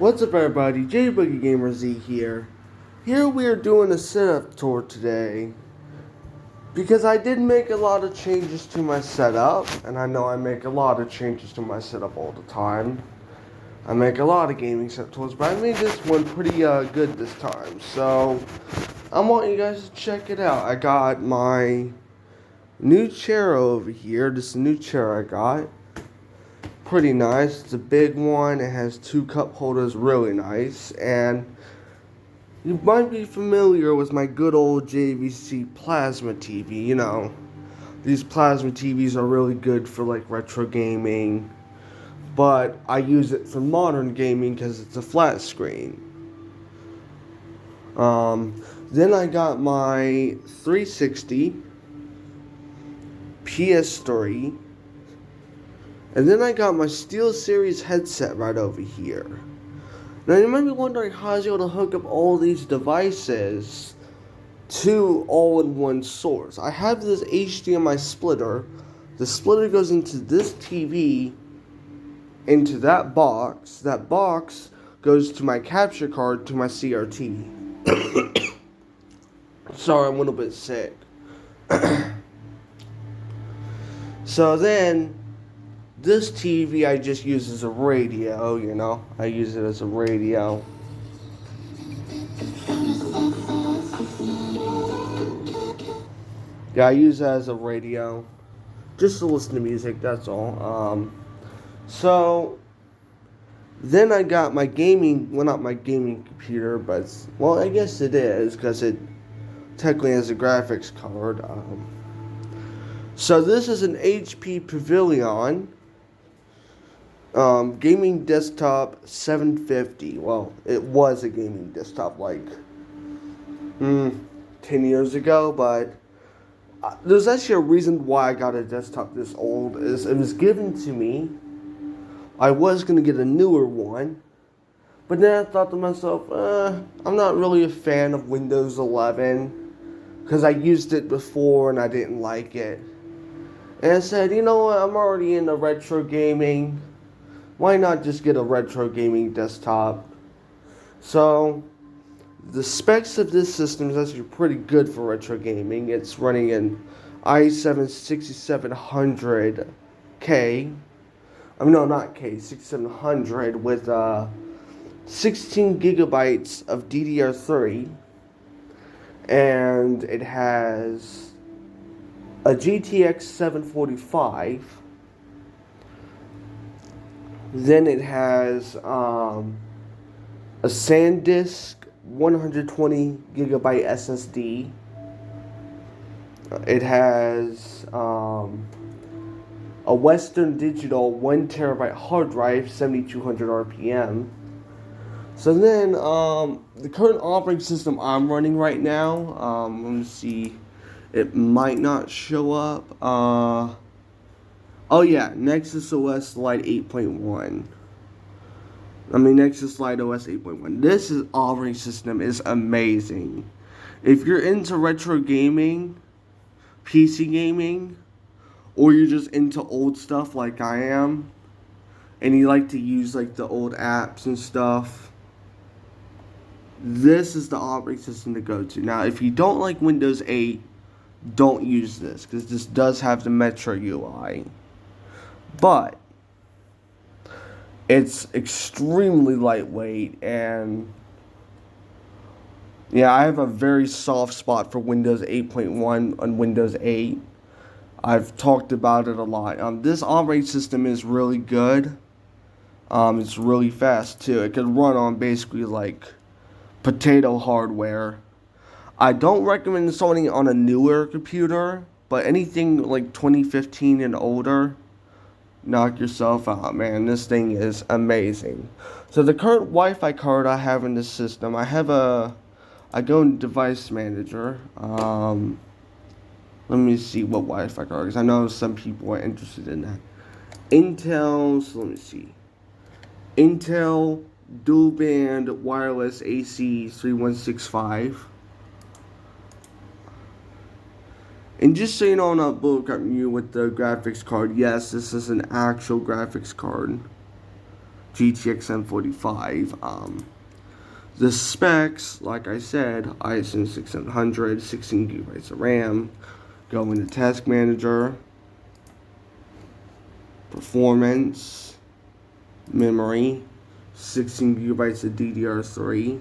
What's up, everybody? JBoogie Gamer Z here. Here we are doing a setup tour today because I did make a lot of changes to my setup, and I know I make a lot of changes to my setup all the time. I make a lot of gaming setup tours, but I made this one pretty good this time. So I want you guys to check it out. I got my new chair over here. This is a new chair I got. Pretty nice. It's a big one. It has two cup holders, really nice. And you might be familiar with my good old JVC plasma TV. You know, these plasma TVs are really good for like retro gaming, but I use it for modern gaming because it's a flat screen. Then I got my 360 PS3. And then I got my SteelSeries headset right over here. Now you might be wondering how I was able to hook up all these devices to all-in-one source. I have this HDMI splitter. The splitter goes into this TV, into that box. That box goes to my capture card, to my CRT. Sorry, I'm a little bit sick. So then, this TV I just use as a radio, you know. I use it as a radio. Yeah, I use it as a radio. Just to listen to music, that's all. So, then I got my gaming, well, not my gaming computer, but, well, I guess it is, because it technically has a graphics card. So this is an HP Pavilion. Gaming desktop 750. Well, it was a gaming desktop like 10 years ago, but there's actually a reason why I got a desktop this old. Is it was given to me. I was going to get a newer one, but then I thought to myself, I'm not really a fan of Windows 11 because I used it before and I didn't like it. And I said, you know what, I'm already into retro gaming. Why not just get a retro gaming desktop? So, the specs of this system is actually pretty good for retro gaming. It's running an i7 6700K. I mean, no, not K, 6700 with 16 gigabytes of DDR3. And it has a GTX 745. Then it has a SanDisk 120 gigabyte SSD. It has a Western Digital 1 terabyte hard drive, 7200 RPM. So then, the current operating system I'm running right now, let me see, it might not show up. Oh yeah, Nexus OS Lite 8.1. Nexus Lite OS 8.1. This operating system is amazing. If you're into retro gaming, PC gaming, or you're just into old stuff like I am, and you like to use like the old apps and stuff, this is the operating system to go to. Now, if you don't like Windows 8, don't use this, because this does have the Metro UI. But it's extremely lightweight, and yeah, I have a very soft spot for Windows 8.1 on Windows 8. I've talked about it a lot. This operating system is really good. It's really fast too. It can run on basically like potato hardware. I don't recommend installing it on a newer computer, but anything like 2015 and older, knock yourself out, man. This thing is amazing. So the current Wi-Fi card I have in this system, I go in Device Manager. Let me see what Wi-Fi card, because I know some people are interested in that. Intel, so let me see. Intel Dual Band Wireless AC 3165. And just so you know, I'm not bullcrapping you with the graphics card. Yes, this is an actual graphics card. GTX 1045. The specs, like I said, ISN 6700, 16 gigabytes of RAM. Go into Task Manager, Performance, Memory, 16 gigabytes of DDR3,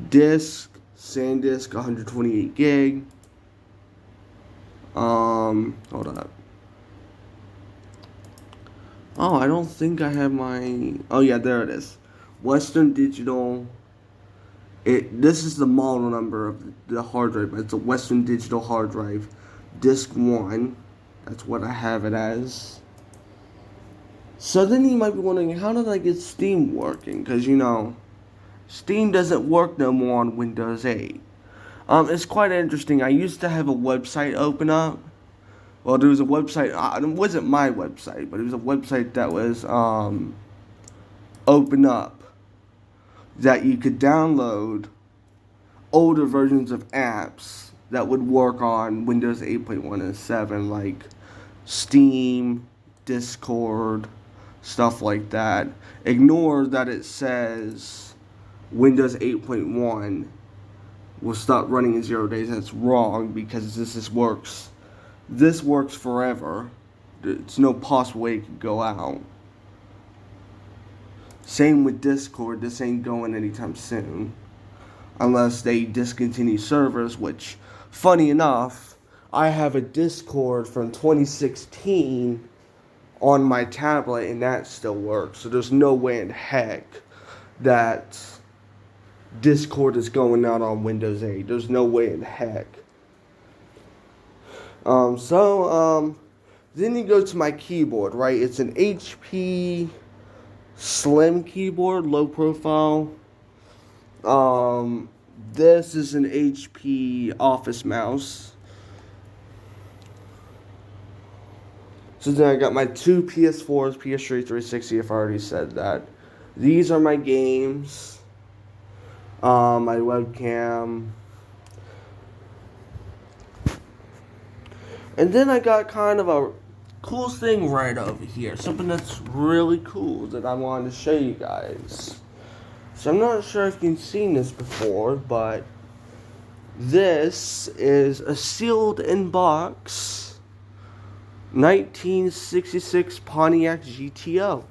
Disk, SanDisk, 128 gig. Hold up. Oh, I don't think I have my. Oh yeah, there it is. Western Digital. This is the model number of the hard drive. It's a Western Digital hard drive, Disk 1. That's what I have it as. So then you might be wondering, how did I get Steam working? Because, Steam doesn't work no more on Windows 8. It's quite interesting. I used to have a website open up. Well, there was a website. It wasn't my website, but it was a website that was open up that you could download older versions of apps that would work on Windows 8.1 and 7, like Steam, Discord, stuff like that. Ignore that it says Windows 8.1 will stop running in 0 days. That's wrong, because this works. This works forever. There's no possible way it could go out. Same with Discord. This ain't going anytime soon, unless they discontinue servers, which, funny enough, I have a Discord from 2016 on my tablet, and that still works. So there's no way in heck that Discord is going out on Windows 8. There's no way in heck. Then you go to my keyboard, right? It's an HP Slim keyboard, low profile. This is an HP Office mouse. So then I got my two PS4s, PS3 360, if I already said that. These are my games. My webcam. And then I got kind of a cool thing right over here. Something that's really cool that I wanted to show you guys. So I'm not sure if you've seen this before, but this is a sealed in box 1966 Pontiac GTO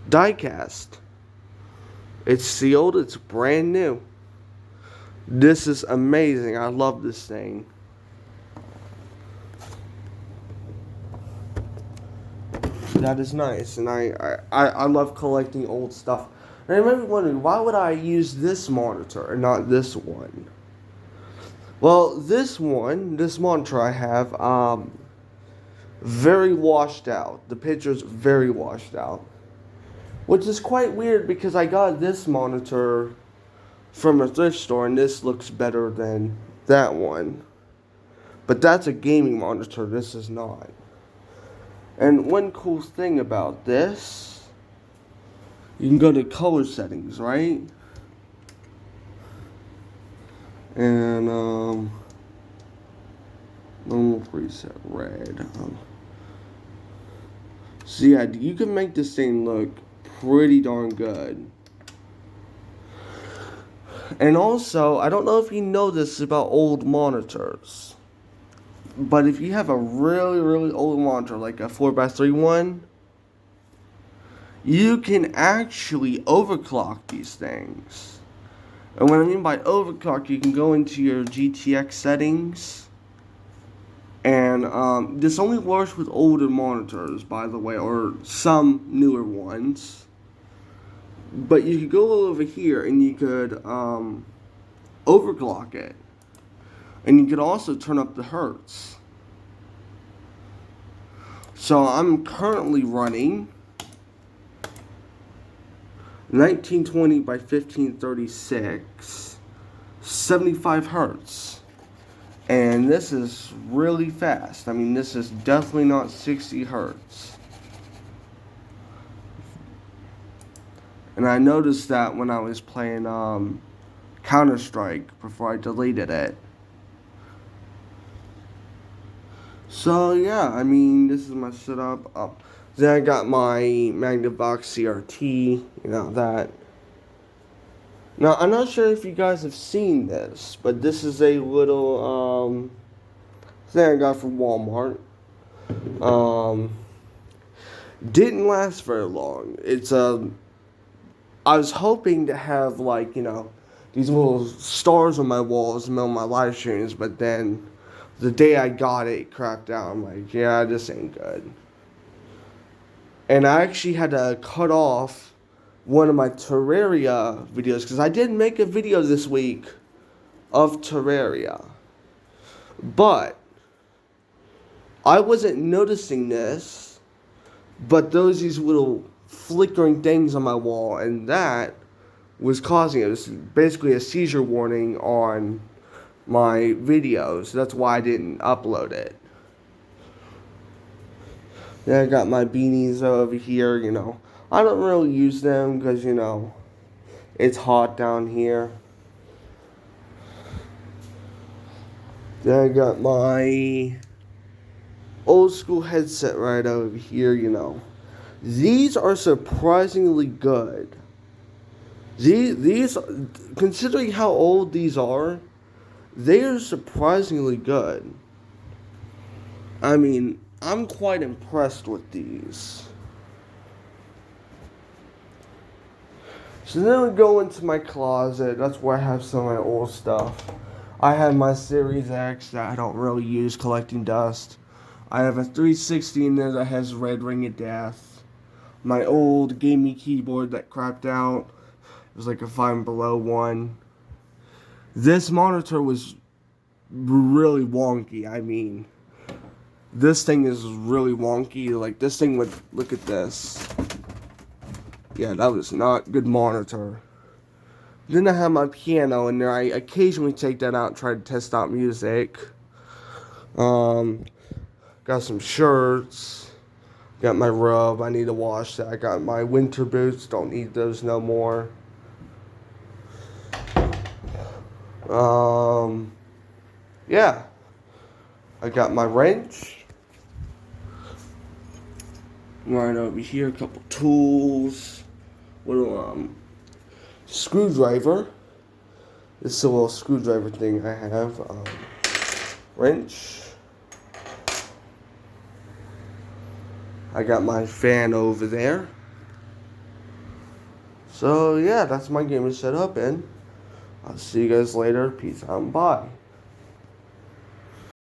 diecast. It's sealed, it's brand new. This is amazing. I love this thing. That is nice, and I love collecting old stuff. And I remember wondering, why would I use this monitor and not this one? Well, this monitor I have, very washed out. The picture's very washed out. Which is quite weird, because I got this monitor from a thrift store, and this looks better than that one. But that's a gaming monitor, this is not. And one cool thing about this, you can go to color settings, right? And normal preset red. So yeah, you can make this thing look pretty darn good. And also, I don't know if you know this about old monitors, but if you have a really, really old monitor, like a 4x3 one, you can actually overclock these things. And what I mean by overclock, you can go into your GTX settings. And this only works with older monitors, by the way, or some newer ones. But you could go over here and you could overclock it. And you could also turn up the hertz. So I'm currently running 1920 by 1536, 75 hertz. And this is really fast. I mean, this is definitely not 60 hertz. And I noticed that when I was playing Counter-Strike before I deleted it. So yeah, I mean, this is my setup. Then I got my Magnavox CRT, that. Now, I'm not sure if you guys have seen this, but this is a little, thing I got from Walmart. Didn't last very long. I was hoping to have, these little stars on my walls and on my live streams, but then the day I got it, it crapped out. I'm like, yeah, this ain't good. And I actually had to cut off one of my Terraria videos because I did make a video this week of Terraria. But I wasn't noticing this, but these little flickering things on my wall, and that was causing it. It was basically a seizure warning on my videos. That's why I didn't upload it. Then I got my beanies over here, I don't really use them because, it's hot down here. Then I got my old school headset right over here, These are surprisingly good. These, considering how old these are, they are surprisingly good. I mean, I'm quite impressed with these. So then we go into my closet. That's where I have some of my old stuff. I have my Series X that I don't really use collecting dust. I have a 360 in there that has Red Ring of Death. My old gaming keyboard that crapped out. It was like a Five Below one. This monitor was really wonky. I mean, this thing is really wonky. Like, this thing would, look at this. Yeah, that was not good monitor. Then I have my piano in there. I occasionally take that out and try to test out music. Got some shirts. Got my robe. I need to wash that. I got my winter boots. Don't need those no more. Yeah. I got my wrench. Right over here, a couple tools. Little screwdriver. This is a little screwdriver thing I have. Wrench. I got my fan over there. So yeah, that's my gaming setup, and I'll see you guys later. Peace out and bye.